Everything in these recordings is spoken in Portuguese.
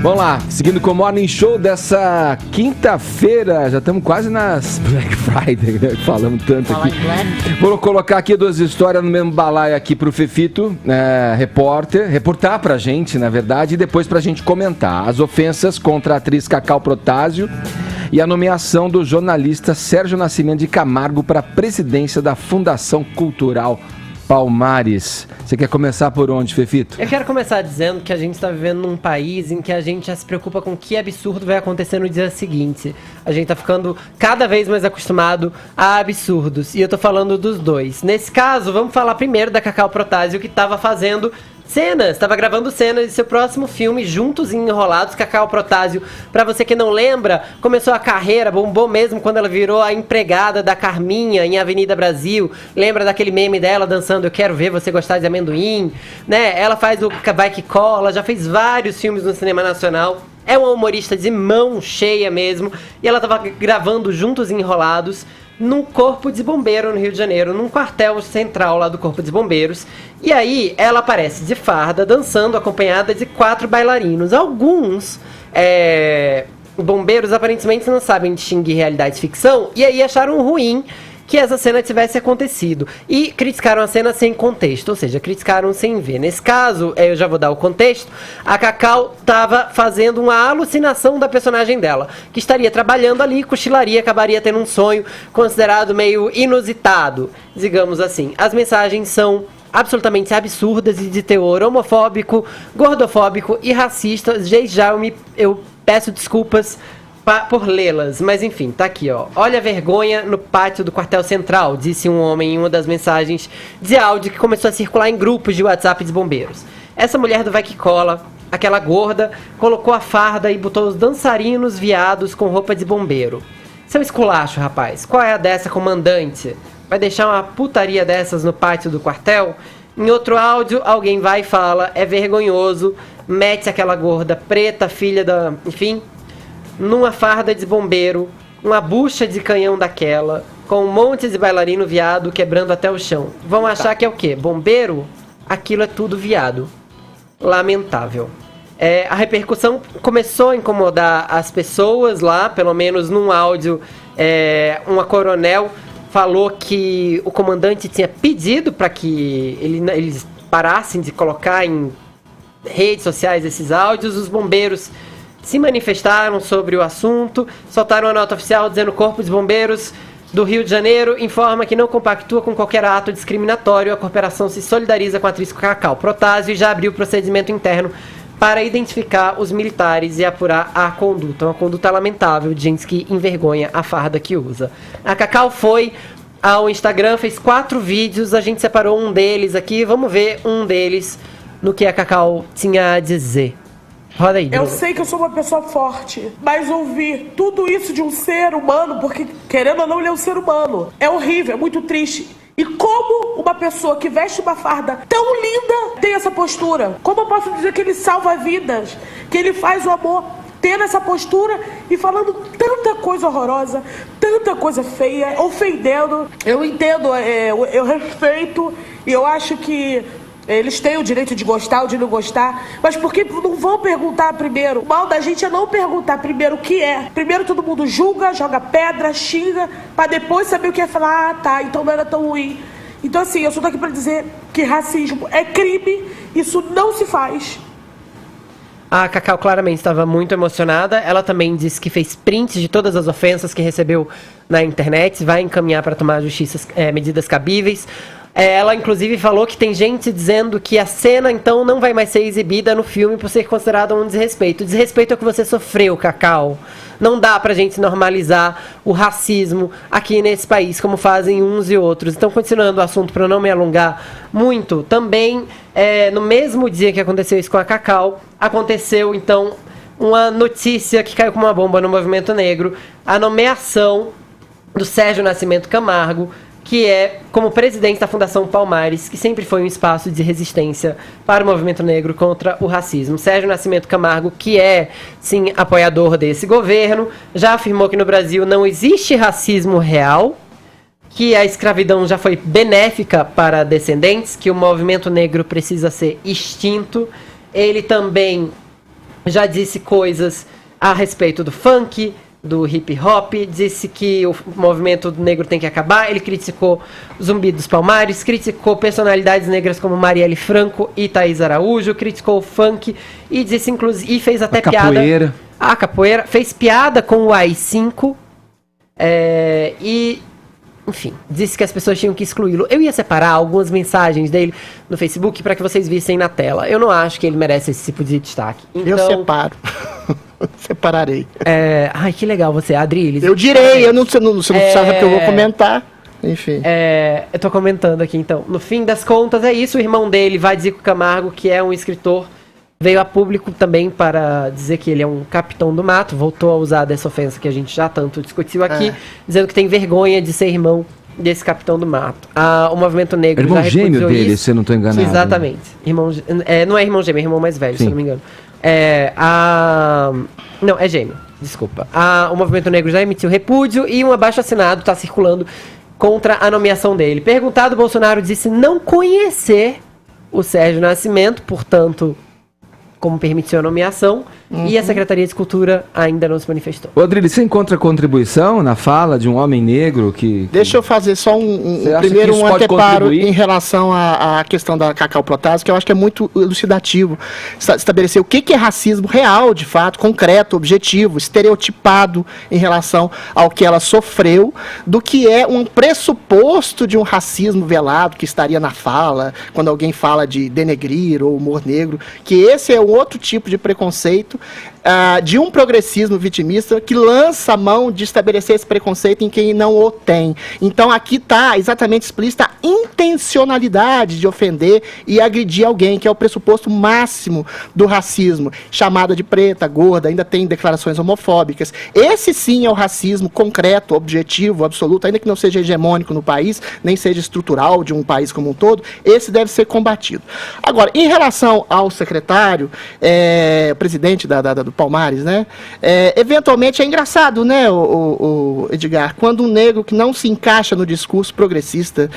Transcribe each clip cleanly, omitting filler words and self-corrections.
Vamos lá, seguindo com o Morning Show dessa quinta-feira, já estamos quase nas Black Friday, né? Falamos tanto aqui. Vou colocar aqui 2 histórias no mesmo balaio aqui pro Fefito, reportar pra gente, na verdade, e depois pra gente comentar as ofensas contra a atriz Cacau Protásio e a nomeação do jornalista Sérgio Nascimento de Camargo para a presidência da Fundação Cultural Palmares. Você quer começar por onde, Fefito? Eu quero começar dizendo que a gente está vivendo num país em que a gente já se preocupa com que absurdo vai acontecer no dia seguinte. A gente tá ficando cada vez mais acostumado a absurdos. E eu tô falando dos dois. Nesse caso, vamos falar primeiro da Cacau Protásio, que estava fazendo estava gravando cenas de seu próximo filme, Juntos e Enrolados. Cacau Protásio, pra você que não lembra, começou a carreira, bombou mesmo quando ela virou a empregada da Carminha em Avenida Brasil. Lembra daquele meme dela dançando Eu Quero Ver Você Gostar de Amendoim, né? Ela faz o Vai Que Cola, já fez vários filmes no cinema nacional. É uma humorista de mão cheia mesmo. E ela tava gravando Juntos e Enrolados num corpo de bombeiro no Rio de Janeiro, num quartel central lá do Corpo de Bombeiros. E aí ela aparece de farda, dançando, acompanhada de 4 bailarinos. Alguns bombeiros aparentemente não sabem distinguir realidade e ficção, e aí acharam ruim que essa cena tivesse acontecido. E criticaram a cena sem contexto, ou seja, criticaram sem ver. Nesse caso, eu já vou dar o contexto, a Cacau estava fazendo uma alucinação da personagem dela, que estaria trabalhando ali, cochilaria, acabaria tendo um sonho considerado meio inusitado, digamos assim. As mensagens são absolutamente absurdas e de teor homofóbico, gordofóbico e racista. Desde já eu peço desculpas por lê-las, mas enfim, tá aqui, ó. Olha a vergonha no pátio do quartel central, disse um homem em uma das mensagens de áudio que começou a circular em grupos de WhatsApp de bombeiros. Essa mulher do Vai Que Cola, aquela gorda, colocou a farda e botou os dançarinos viados com roupa de bombeiro. Seu esculacho, rapaz, qual é a dessa, comandante? Vai deixar uma putaria dessas no pátio do quartel? Em outro áudio, alguém vai e fala, é vergonhoso, mete aquela gorda preta, filha da... enfim... numa farda de bombeiro, uma bucha de canhão daquela, com um monte de bailarino viado quebrando até o chão. Vão achar que é o quê? Bombeiro? Aquilo é tudo viado. Lamentável. A repercussão começou a incomodar as pessoas lá, pelo menos num áudio, uma coronel falou que o comandante tinha pedido para que eles parassem de colocar em redes sociais esses áudios. Os bombeiros se manifestaram sobre o assunto, soltaram uma nota oficial dizendo que o Corpo de Bombeiros do Rio de Janeiro informa que não compactua com qualquer ato discriminatório. A corporação se solidariza com a atriz Cacau Protásio e já abriu procedimento interno para identificar os militares e apurar a conduta. Uma conduta lamentável de gente que envergonha a farda que usa. A Cacau foi ao Instagram, fez 4 vídeos, a gente separou um deles aqui. Vamos ver um deles no que a Cacau tinha a dizer. Roda aí, eu sei que eu sou uma pessoa forte, mas ouvir tudo isso de um ser humano, porque querendo ou não ele é um ser humano, é horrível, é muito triste. E como uma pessoa que veste uma farda tão linda tem essa postura? Como eu posso dizer que ele salva vidas, que ele faz o amor, tendo essa postura e falando tanta coisa horrorosa, tanta coisa feia, ofendendo? Eu entendo, eu respeito e eu acho que eles têm o direito de gostar ou de não gostar, mas por que não vão perguntar primeiro? O mal da gente é não perguntar primeiro o que é. Primeiro todo mundo julga, joga pedra, xinga, pra depois saber o que é falar, tá, então não era tão ruim. Então assim, eu só tô aqui pra dizer que racismo é crime, isso não se faz. A Cacau claramente estava muito emocionada. Ela também disse que fez prints de todas as ofensas que recebeu na internet, vai encaminhar para tomar medidas cabíveis. Ela, inclusive, falou que tem gente dizendo que a cena, então, não vai mais ser exibida no filme por ser considerada um desrespeito. Desrespeito é o que você sofreu, Cacau. Não dá pra gente normalizar o racismo aqui nesse país, como fazem uns e outros. Então, continuando o assunto, para não me alongar muito, também, no mesmo dia que aconteceu isso com a Cacau, aconteceu, então, uma notícia que caiu como uma bomba no movimento negro, a nomeação do Sérgio Nascimento Camargo, que é como presidente da Fundação Palmares, que sempre foi um espaço de resistência para o movimento negro contra o racismo. Sérgio Nascimento Camargo, que é, sim, apoiador desse governo, já afirmou que no Brasil não existe racismo real, que a escravidão já foi benéfica para descendentes, que o movimento negro precisa ser extinto. Ele também já disse coisas a respeito do funk, do hip hop, disse que o movimento negro tem que acabar, ele criticou Zumbi dos Palmares, criticou personalidades negras como Marielle Franco e Thaís Araújo, criticou o funk e disse inclusive, e fez até piada... A capoeira. Fez piada com o AI-5 e... Enfim, disse que as pessoas tinham que excluí-lo. Eu ia separar algumas mensagens dele no Facebook para que vocês vissem na tela. Eu não acho que ele merece esse tipo de destaque. Então, eu separo. Separarei. Ai, que legal você, Adriles. Eu direi, você não sabe o que eu vou comentar. Enfim. Eu tô comentando aqui, então. No fim das contas, é isso. O irmão dele, Vadico Camargo, que é um escritor, veio a público também para dizer que ele é um capitão do mato, voltou a usar dessa ofensa que a gente já tanto discutiu aqui, dizendo que tem vergonha de ser irmão desse capitão do mato. O movimento negro irmão já gêmeo dele, isso. se eu não estou enganado. Exatamente. Não é irmão gêmeo, é irmão mais velho, se eu não me engano. Não, é gêmeo, desculpa. O movimento negro já emitiu repúdio e um abaixo-assinado está circulando contra a nomeação dele. Perguntado, Bolsonaro disse não conhecer o Sérgio Nascimento, portanto... como permitiu a nomeação, e a Secretaria de Cultura ainda não se manifestou. Rodrigo, você encontra contribuição na fala de um homem negro que... Deixa eu fazer só primeiro um anteparo em relação à questão da Cacau Protásio, que eu acho que é muito elucidativo. Estabelecer o que é racismo real, de fato, concreto, objetivo, estereotipado em relação ao que ela sofreu, do que é um pressuposto de um racismo velado que estaria na fala, quando alguém fala de denegrir ou humor negro, que esse é um outro tipo de preconceito, de um progressismo vitimista que lança a mão de estabelecer esse preconceito em quem não o tem. Então aqui está exatamente explícita a intencionalidade de ofender e agredir alguém, que é o pressuposto máximo do racismo. Chamada de preta, gorda, ainda tem declarações homofóbicas. Esse sim é o racismo concreto, objetivo, absoluto, ainda que não seja hegemônico no país, nem seja estrutural de um país como um todo, esse deve ser combatido. Agora, em relação ao secretário, o presidente do Palmares, né? Eventualmente é engraçado, né, o Edgar, quando um negro que não se encaixa no discurso progressista,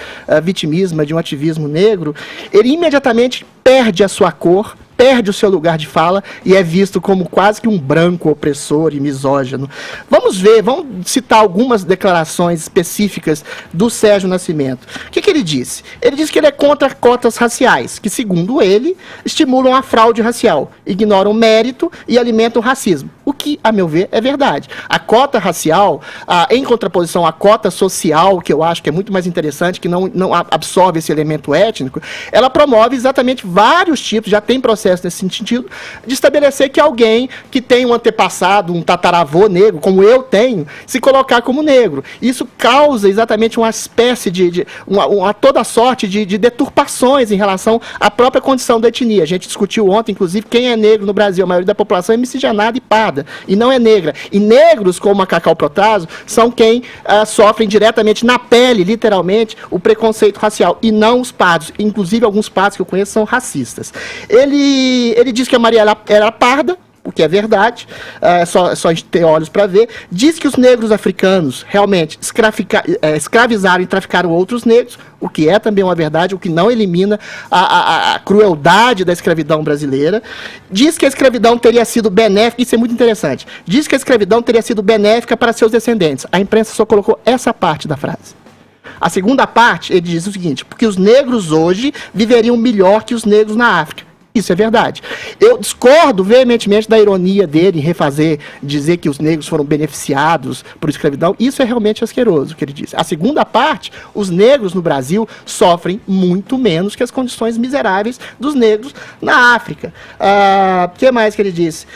vitimismo, de um ativismo negro, ele imediatamente perde a sua cor, perde o seu lugar de fala e é visto como quase que um branco opressor e misógino. Vamos citar algumas declarações específicas do Sérgio Nascimento. O que ele disse? Ele disse que ele é contra cotas raciais, que, segundo ele, estimulam a fraude racial, ignoram o mérito e alimentam o racismo. O que, a meu ver, é verdade. A cota racial, em contraposição à cota social, que eu acho que é muito mais interessante, que não absorve esse elemento étnico, ela promove exatamente vários tipos, já tem processo nesse sentido, de estabelecer que alguém que tem um antepassado, um tataravô negro, como eu tenho, se colocar como negro. Isso causa exatamente uma espécie toda sorte de deturpações em relação à própria condição da etnia. A gente discutiu ontem, inclusive, quem é negro no Brasil. A maioria da população é miscigenada e parda, e não é negra. E negros, como a Cacau Protásio, são quem sofrem diretamente na pele, literalmente, o preconceito racial, e não os pardos. Inclusive, alguns pardos que eu conheço são racistas. Ele diz que a Marielle era parda, o que é verdade, só a gente ter olhos para ver. Diz que os negros africanos realmente escravizaram e traficaram outros negros, o que é também uma verdade, o que não elimina a crueldade da escravidão brasileira. Diz que a escravidão teria sido benéfica, isso é muito interessante, diz que a escravidão teria sido benéfica para seus descendentes. A imprensa só colocou essa parte da frase. A segunda parte, ele diz o seguinte: porque os negros hoje viveriam melhor que os negros na África. Isso é verdade. Eu discordo veementemente da ironia dele em dizer que os negros foram beneficiados por escravidão. Isso é realmente asqueroso, o que ele disse. A segunda parte, os negros no Brasil sofrem muito menos que as condições miseráveis dos negros na África. O que mais que ele disse?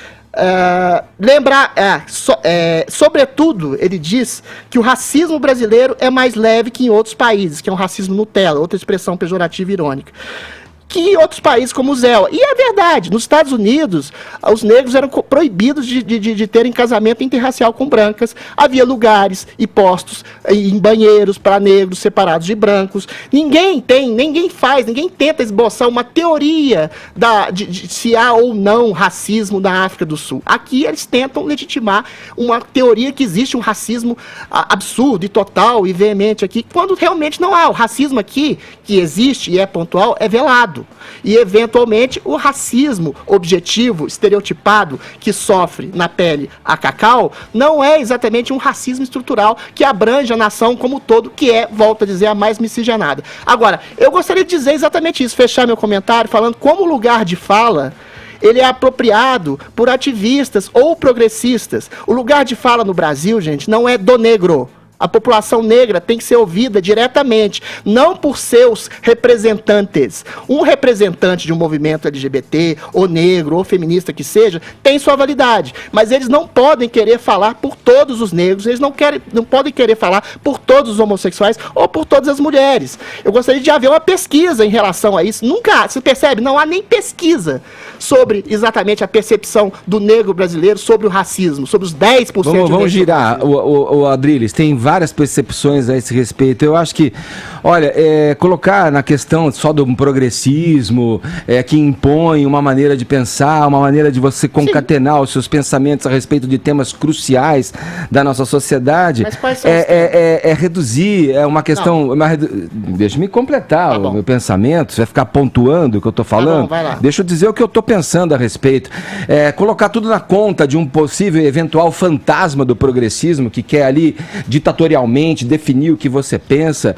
Sobretudo, ele diz que o racismo brasileiro é mais leve que em outros países, que é um racismo Nutella, outra expressão pejorativa e irônica, que em outros países como o Zéu. E é verdade, nos Estados Unidos, os negros eram proibidos de terem casamento interracial com brancas. Havia lugares e postos em banheiros para negros separados de brancos. Ninguém tenta esboçar uma teoria de se há ou não racismo na África do Sul. Aqui eles tentam legitimar uma teoria que existe um racismo absurdo e total e veemente aqui, quando realmente não há. O racismo aqui, que existe e é pontual, é velado. errado. E, eventualmente, o racismo objetivo, estereotipado, que sofre na pele a Cacau, não é exatamente um racismo estrutural que abrange a nação como um todo, que é, volto a dizer, a mais miscigenada. Agora, eu gostaria de dizer exatamente isso, fechar meu comentário falando como o lugar de fala ele é apropriado por ativistas ou progressistas. O lugar de fala no Brasil, gente, não é do negro. A população negra tem que ser ouvida diretamente, não por seus representantes. Um representante de um movimento LGBT, ou negro, ou feminista que seja, tem sua validade. Mas eles não podem querer falar por todos os negros, eles não podem querer falar por todos os homossexuais ou por todas as mulheres. Eu gostaria de haver uma pesquisa em relação a isso. Nunca, você percebe? Não há nem pesquisa sobre exatamente a percepção do negro brasileiro sobre o racismo, sobre os 10%. Vamos girar, o Adriles, tem várias percepções a esse respeito. Eu acho que, olha, colocar na questão só do progressismo, que impõe uma maneira de pensar, uma maneira de você concatenar os seus pensamentos a respeito de temas cruciais da nossa sociedade, reduzir, é uma questão... Deixa-me completar o meu pensamento, você vai ficar pontuando o que eu estou falando? Vai lá. Deixa eu dizer o que eu estou pensando a respeito. Colocar tudo na conta de um possível eventual fantasma do progressismo que quer ali ditatorialmente definir o que você pensa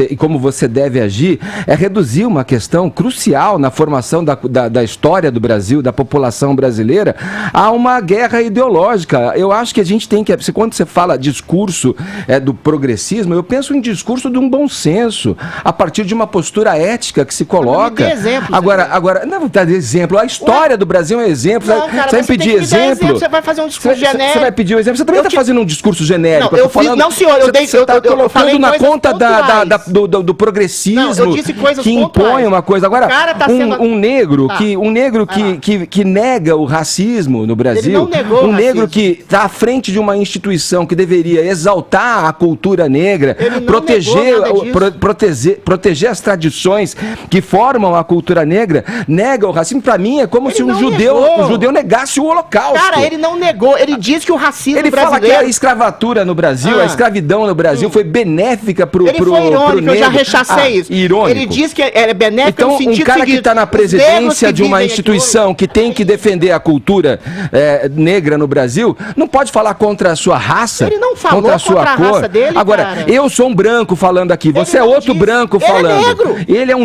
e como você deve agir, é reduzir uma questão crucial na formação da história do Brasil, da população brasileira, a uma guerra ideológica. Eu acho que a gente tem que, quando você fala discurso do progressismo, eu penso em discurso de um bom senso, a partir de uma postura ética que se coloca. Agora, não tá de exemplo. A história do Brasil é um exemplo. Não, cara, você vai pedir exemplo. Você vai fazer um discurso genérico. Você vai pedir um exemplo. Você também está fazendo um discurso genérico. Não, senhor, eu está colocando na conta do progressismo, eu disse coisas que impõe uma coisa. Agora, um negro que nega o racismo no Brasil, um negro que está à frente de uma instituição que deveria exaltar a cultura negra, proteger as tradições que formam a cultura negra, nega o racismo. Para mim é como se um judeu negasse o Holocausto. Cara, ele não negou, ele diz que o racismo brasileiro... Ele fala que a escravatura no Brasil, a escravidão no Brasil foi benéfica pro negro. Ele foi irônico, eu já rechacei isso. Irônico. Ele diz que é benéfico então, no sentido um cara seguinte, que está na presidência de uma instituição que tem que defender a cultura negra no Brasil, não pode falar contra a sua raça, ele não falou contra a sua cor. Raça dele, agora, cara. eu sou um branco falando aqui, você é outro branco falando. Ele é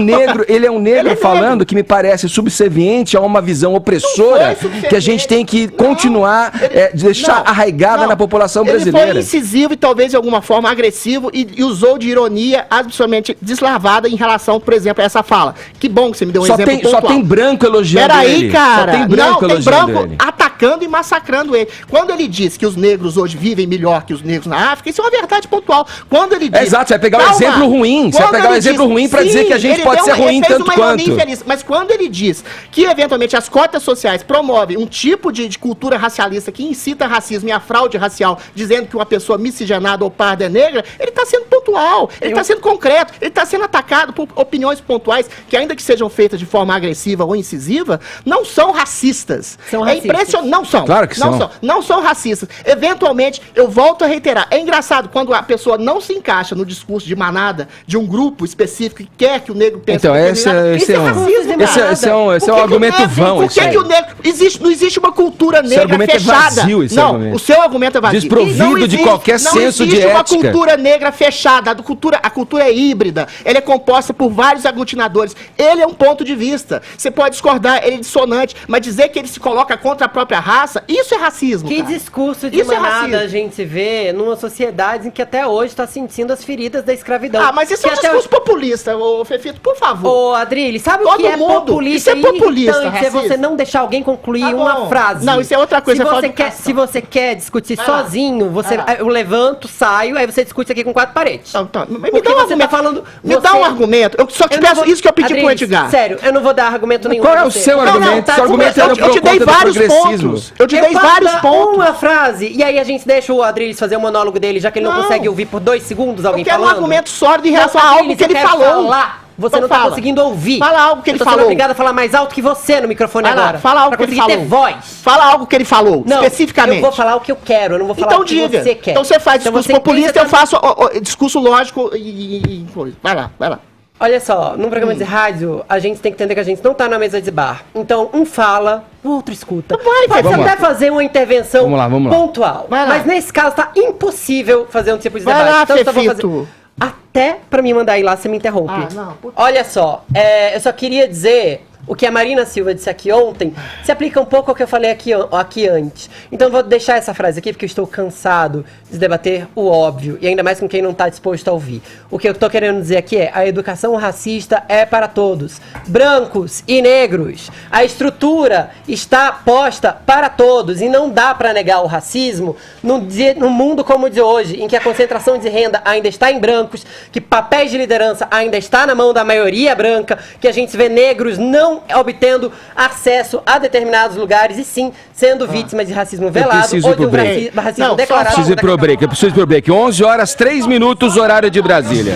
um negro falando que me parece subserviente a uma visão opressora que a gente tem que continuar deixar arraigada na população brasileira. Ele foi incisivo e talvez de alguma forma agressivo e usou de ironia absolutamente deslavada em relação, por exemplo, a essa fala. Que bom que você me deu um exemplo pontual. Só tem branco elogiando ele. Peraí, cara. Só tem branco elogiando ele. Atacando e massacrando ele. Quando ele diz que os negros hoje vivem melhor que os negros na África, isso é uma verdade pontual. Quando ele diz... Exato, você vai pegar um exemplo ruim. Você vai pegar um exemplo ruim para dizer que a gente pode ser ruim tanto quanto. Mas quando ele diz que, eventualmente, as cotas sociais promovem um tipo de cultura racialista que incita racismo e a fraude racial, dizendo que uma pessoa miscigenada ou parda é negra, ele está sendo pontual, ele está sendo concreto, ele está sendo atacado por opiniões pontuais que, ainda que sejam feitas de forma agressiva ou incisiva, não são racistas. São racistas. Impressionante. Não são. Claro que são. Não são racistas. Eventualmente, eu volto a reiterar, é engraçado quando a pessoa não se encaixa no discurso de manada de um grupo específico que quer que o negro pense então, esse é um argumento vão. Por que o negro... Não existe uma cultura negra fechada. Não, o seu argumento é vazio. Desprovido de qualquer senso de ética. Não existe uma cultura negra fechada. A cultura é híbrida. Ela é composta por vários aglutinadores. Ele é um ponto de vista. Você pode discordar, ele é dissonante, mas dizer que ele se coloca contra a própria raça, isso é racismo. Que discurso de manada a gente vê numa sociedade em que até hoje está sentindo as feridas da escravidão. Mas isso é um discurso populista, Fefito, por favor. Ô, Adriles, sabe o que é populista? Isso é populista, é você não deixar alguém concluir uma frase. Não, isso é outra coisa. Se você quer discutir sozinho, eu levanto, saio, aí você discute aqui com 4 paredes. Me dá um argumento. Me dá um argumento. Eu só te peço isso que eu pedi pro Edgar. Sério, eu não vou dar argumento nenhum. Qual é o seu argumento? Seu argumento era eu te dei vários pontos. Eu te dei vários pontos. Uma frase, e aí a gente deixa o Adriles fazer o monólogo dele, já que ele não consegue ouvir por 2 segundos alguém falando. Eu quero um argumento sólido em relação a algo que ele falou. Você não tá conseguindo ouvir. Fala algo que ele falou. Eu tô obrigado a falar mais alto que você no microfone agora. Fala algo que ele falou. Ter voz. Fala algo que ele falou, especificamente. Eu vou falar o que eu quero, eu não vou falar o que você quer. Então você faz discurso populista, eu faço discurso lógico e... Vai lá. Olha só, num programa de rádio, a gente tem que entender que a gente não tá na mesa de bar. Então, um fala, o outro escuta. Pode até fazer uma intervenção pontual. Mas nesse caso, tá impossível fazer um tipo de debate. Lá, então, eu só vou Fefito. fazer... Até pra me mandar ir lá, você me interrompe. Olha só, eu só queria dizer... O que a Marina Silva disse aqui ontem se aplica um pouco ao que eu falei aqui antes. Então eu vou deixar essa frase aqui porque eu estou cansado de debater o óbvio. E ainda mais com quem não está disposto a ouvir. O que eu estou querendo dizer aqui é: a educação racista é para todos. Brancos e negros. A estrutura está posta para todos. E não dá para negar o racismo no mundo como o de hoje, em que a concentração de renda ainda está em brancos, que papéis de liderança ainda está na mão da maioria branca, que a gente vê negros não obtendo acesso a determinados lugares e sim sendo vítimas de racismo velado ou de um racismo declarado. Eu preciso ir pro break. 11 horas, 3 minutos, horário de Brasília.